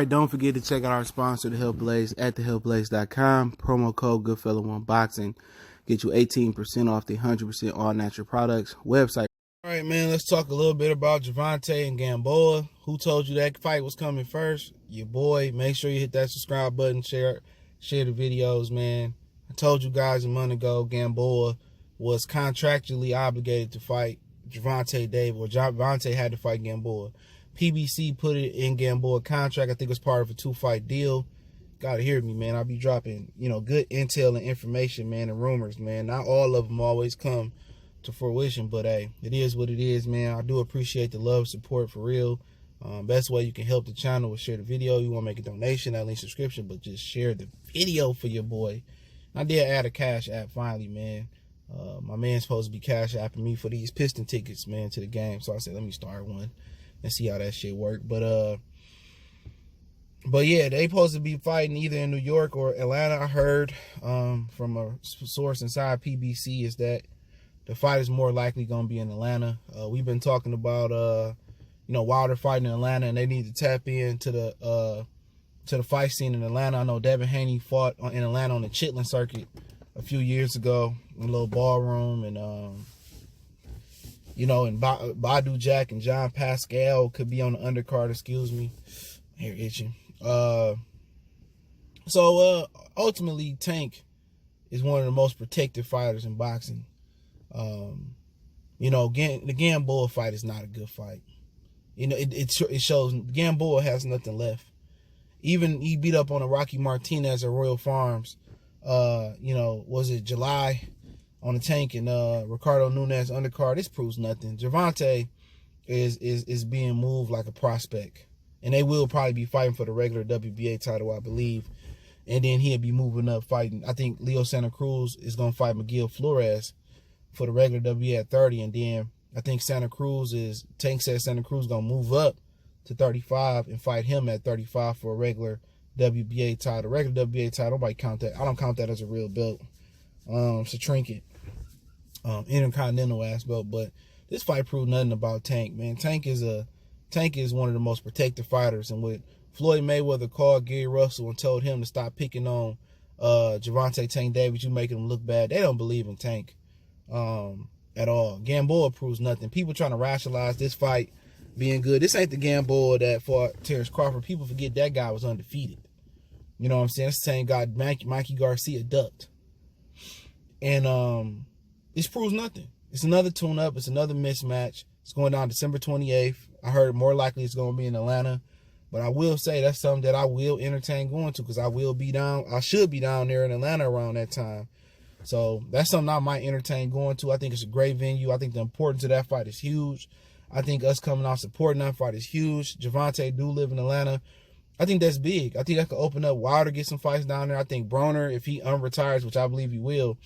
right, don't forget to check out our sponsor, The Health Blaze, at thehealthblaze.com. Promo code Goodfellow1Boxing. Get you 18% off the 100% all-natural products website. All right, man, let's talk a little bit about Gervonta and Gamboa. Who told you that fight was coming first? Your boy. Make sure you hit that subscribe button, share the videos, man. I told you guys a month ago Gamboa was contractually obligated to fight Gervonta Davis, or Gervonta had to fight Gamboa. PBC put it in Gamboa contract. I think it was part of a 2-fight deal. Gotta hear me, man. I'll be dropping, good intel and information, man, and rumors, man. Not all of them always come to fruition, but hey, it is what it is, man. I do appreciate the love, support, for real. Best way you can help the channel is share the video. You want to make a donation, that link subscription, but just share the video for your boy. I did add a cash app finally, man. My man's supposed to be cash apping me for these Piston tickets, man, to the game. So I said, let me start one and see how that shit work. But yeah, they supposed to be fighting either in New York or Atlanta. I heard from a source inside PBC is that the fight is more likely going to be in Atlanta. We've been talking about Wilder fighting in Atlanta, and they need to tap into the fight scene in Atlanta. I know Devin Haney fought in Atlanta on the Chitlin circuit a few years ago in a little ballroom, and and Badou Jack and John Pascal could be on the undercard. Excuse me, hair itching. So ultimately, Tank is one of the most protected fighters in boxing. The Gamboa fight is not a good fight. It shows Gamboa has nothing left. Even he beat up on a Rocky Martinez at Royal Farms. Was it July on the Tank and Ricardo Nunes undercard? This proves nothing. Gervonta is being moved like a prospect, and they will probably be fighting for the regular WBA title, I believe. And then he'll be moving up fighting. I think Leo Santa Cruz is gonna fight Miguel Flores for the regular WBA at 30, and then I think Tank says Santa Cruz gonna move up to 35 and fight him at 35 for a regular WBA title. Regular WBA title, nobody count that. I don't count that as a real belt. It's a trinket. Intercontinental ass belt. But this fight proved nothing about Tank, man. Tank is one of the most protected fighters, and with Floyd Mayweather called Gary Russell and told him to stop picking on Gervonta Tank Davis, you making him look bad. They don't believe in Tank at all. Gamboa proves nothing. People trying to rationalize this fight being good. This ain't the Gamboa that fought Terrence Crawford. People forget that guy was undefeated. You know what I'm saying? It's the same guy Mikey Garcia ducked. And this proves nothing. It's another tune-up. It's another mismatch. It's going down December 28th. I heard more likely it's going to be in Atlanta. But I will say that's something that I will entertain going to, because I should be down there in Atlanta around that time. So that's something I might entertain going to. I think it's a great venue. I think the importance of that fight is huge. I think us coming out supporting that fight is huge. Gervonta do live in Atlanta. I think that's big. I think that could open up Wilder, get some fights down there. I think Broner, if he unretires, which I believe he will,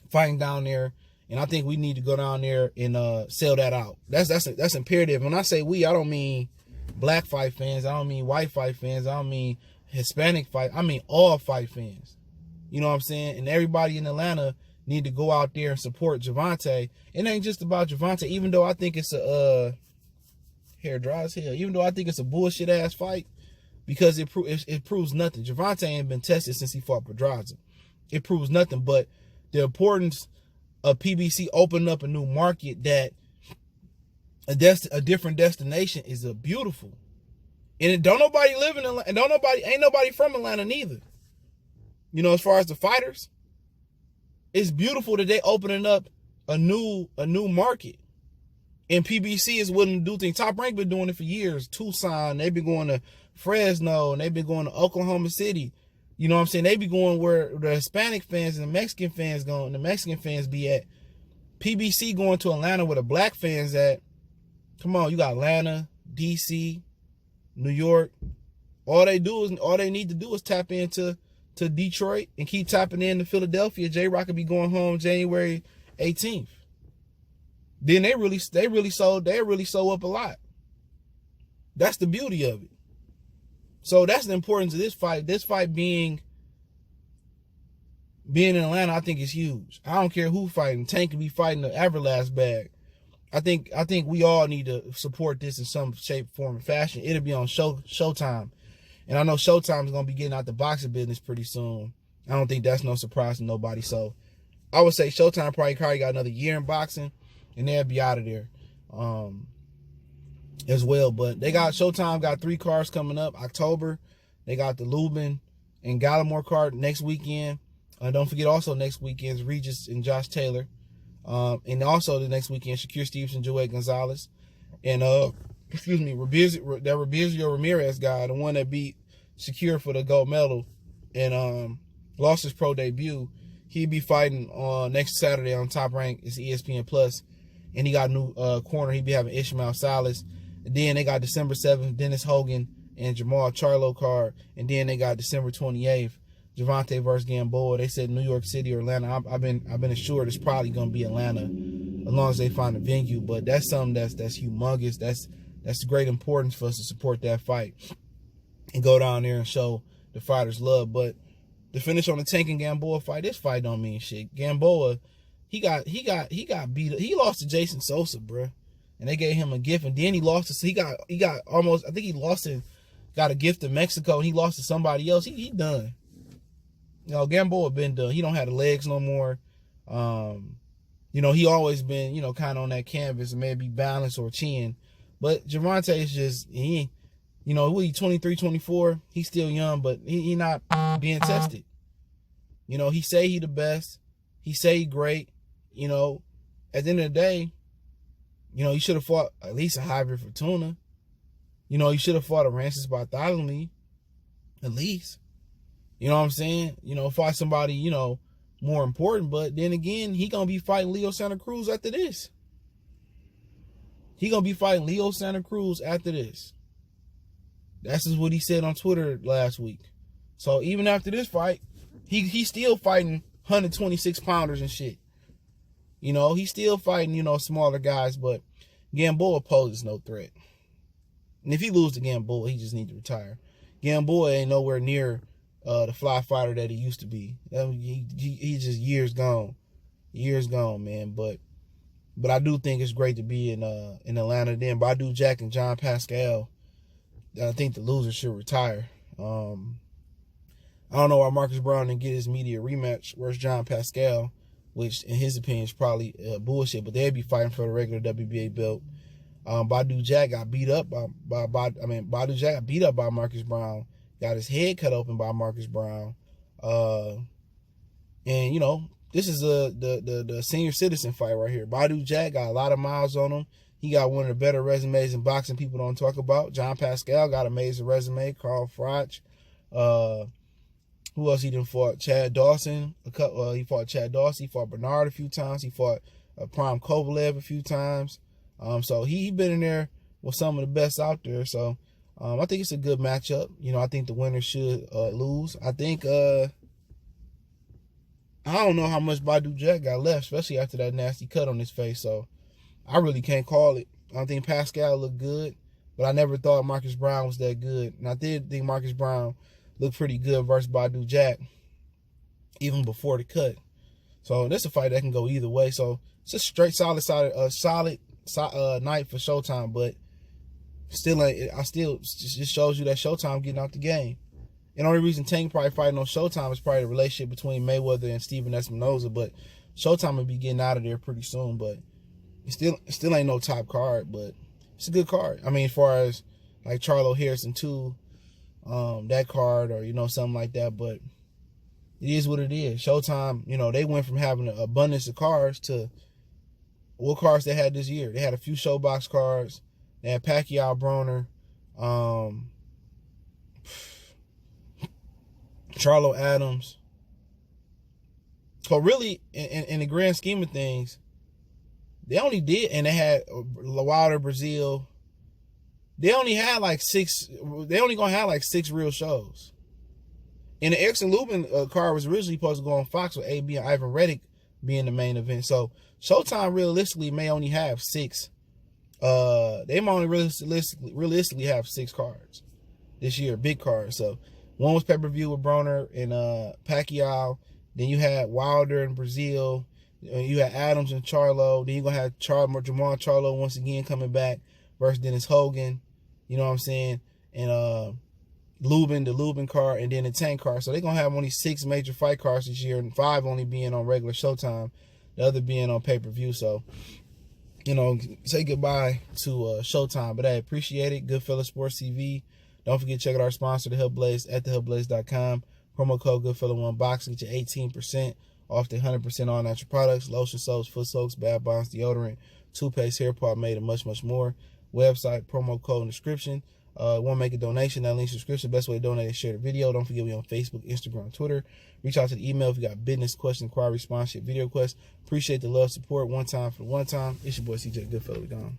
fighting down there. And I think we need to go down there and sell that out. That's imperative. When I say we, I don't mean black fight fans. I don't mean white fight fans. I don't mean Hispanic fight. I mean all fight fans. You know what I'm saying? And everybody in Atlanta need to go out there and support Gervonta. It ain't just about Gervonta, even though I think it's a hair dry as hell. Even though I think it's a bullshit ass fight, because it proves nothing. Gervonta ain't been tested since he fought Pedraza. It proves nothing. But the importance of PBC opening up a new market, that a different destination, is a beautiful. And don't nobody live in Atlanta, and ain't nobody from Atlanta neither. As far as the fighters, it's beautiful that they opening up a new market. And PBC is willing to do things. Top Rank been doing it for years. Tucson, they've been going to Fresno, and they've been going to Oklahoma City. You know what I'm saying? They be going where the Hispanic fans and the Mexican fans be at. PBC going to Atlanta where the black fans at. Come on, you got Atlanta, DC, New York. All they need to do is tap into Detroit and keep tapping into Philadelphia. J-Rock will be going home January 18th. Then they really sold up a lot. That's the beauty of it. So that's the importance of this fight. This fight being in Atlanta, I think is huge. I don't care who fighting. Tank could be fighting the Everlast bag. I think we all need to support this in some shape, form, and fashion. It'll be on Showtime. And I know Showtime's going to be getting out the boxing business pretty soon. I don't think that's no surprise to nobody. So I would say Showtime probably got another year in boxing, and they'll be out of there as well. But they got Showtime got 3 cards coming up October. They got the Lubin and Gallimore card next weekend. Don't forget also next weekend's Regis and Josh Taylor. And also the next weekend, Shakur Stevenson, Joey Gonzalez. And Rabizio Ramirez guy, the one that beat Shakur for the gold medal and lost his pro debut, he'd be fighting on next Saturday on Top Rank. It's ESPN Plus. And he got a new corner. He'd be having Ishmael Salas. And then they got December 7th, Dennis Hogan and Jamal Charlo card. And then they got December 28th, Gervonta versus Gamboa. They said New York City or Atlanta. I've been assured it's probably gonna be Atlanta as long as they find a venue. But that's something that's humongous. That's great importance for us to support that fight and go down there and show the fighters love. But to finish on the Tank and Gamboa fight, this fight don't mean shit. Gamboa, he got beat up. He lost to Jason Sosa, bruh. And they gave him a gift, and then he lost to he got almost, I think he lost and got a gift to Mexico, and he lost to somebody else. He done. You know, Gamboa been done. He don't have the legs no more. You know, he always been, you know, kind of on that canvas and maybe balance or chin. But Gervonta is just, you know, he 23, 24. He's still young, but he not being tested. You know, he say he the best. He say he great. You know, at the end of the day, you know, he should have fought at least a hybrid Fortuna. You know, he should have fought a Rancis Bartholomew, at least. You know what I'm saying? You know, fight somebody, you know, more important. But then again, he going to be fighting Leo Santa Cruz after this. He going to be fighting Leo Santa Cruz after this. That's just what he said on Twitter last week. So even after this fight, he's still fighting 126 pounders and shit. You know, he's still fighting, you know, smaller guys. But Gamboa poses no threat. And if he loses to Gamboa, he just needs to retire. Gamboa ain't nowhere near the fly fighter that he used to be. He's just years gone, man. But I do think it's great to be in Atlanta. Then Badou Jack and John Pascal, I think the loser should retire. I don't know why Marcus Brown didn't get his media rematch versus John Pascal, which in his opinion is probably bullshit. But they'd be fighting for the regular WBA belt. Badou Jack got beat up Badou Jack got beat up by Marcus Brown. Got his head cut open by Marcus Brown. And, you know, this is the senior citizen fight right here. Badou Jack got a lot of miles on him. He got one of the better resumes in boxing people don't talk about. John Pascal got an amazing resume. Carl Froch. Who else he didn't fought? Chad Dawson. He fought Chad Dawson. He fought Bernard a few times. He fought Prime Kovalev a few times. So he been in there with some of the best out there. So I think it's a good matchup. You know, I think the winner should lose. I think I don't know how much Badou Jack got left, especially after that nasty cut on his face. So I really can't call it. I don't think Pascal looked good, but I never thought Marcus Brown was that good. And I did think Marcus Brown looked pretty good versus Badou Jack, even before the cut. So this is a fight that can go either way. So it's a straight solid night for Showtime, but just shows you that Showtime getting out the game. And the only reason Tank probably fighting on Showtime is probably the relationship between Mayweather and Stephen Espinoza. But Showtime will be getting out of there pretty soon. But it still ain't no top card, but it's a good card. I mean, as far as like Charlo Harrison 2, that card, or you know, something like that. But it is what it is. Showtime, you know, they went from having an abundance of cards to what cards they had this year. They had a few ShoBox cards. They had Pacquiao, Broner, Charlo Adams. So really, in the grand scheme of things, they only did, and they had Wilder, Brazil. They only had like 6. They only gonna have like 6 real shows. And the Erickson Lubin card was originally supposed to go on Fox with AB and Ivan Reddick being the main event. So Showtime realistically may only have 6. They might only realistically have 6 cards this year, big cards. So one was pay-per-view with Broner and Pacquiao. Then you had Wilder in Brazil. You had Adams and Charlo. Then you're going to have Jamal Charlo once again coming back versus Dennis Hogan. You know what I'm saying? And Lubin, the Lubin card, and then the Tank card. So they're going to have only 6 major fight cards this year, and 5 only being on regular Showtime, the other being on pay-per-view. So, you know, say goodbye to Showtime. But I appreciate it. Goodfellas Sports TV. Don't forget to check out our sponsor, The Hellblaze, at thehellblaze.com. Promo code Goodfella1Box. Get you 18% off the 100% all natural products, lotion soaps, foot soaks, bath bombs, deodorant, toothpaste, hair pomade, and much, much more. Website, promo code, and description. Want to make a donation? That link's description. Best way to donate is share the video. Don't forget we on Facebook, Instagram, Twitter. Reach out to the email if you got business, question, inquiry, sponsorship, video requests. Appreciate the love, support. One time for the one time. It's your boy CJ Goodfella. We gone.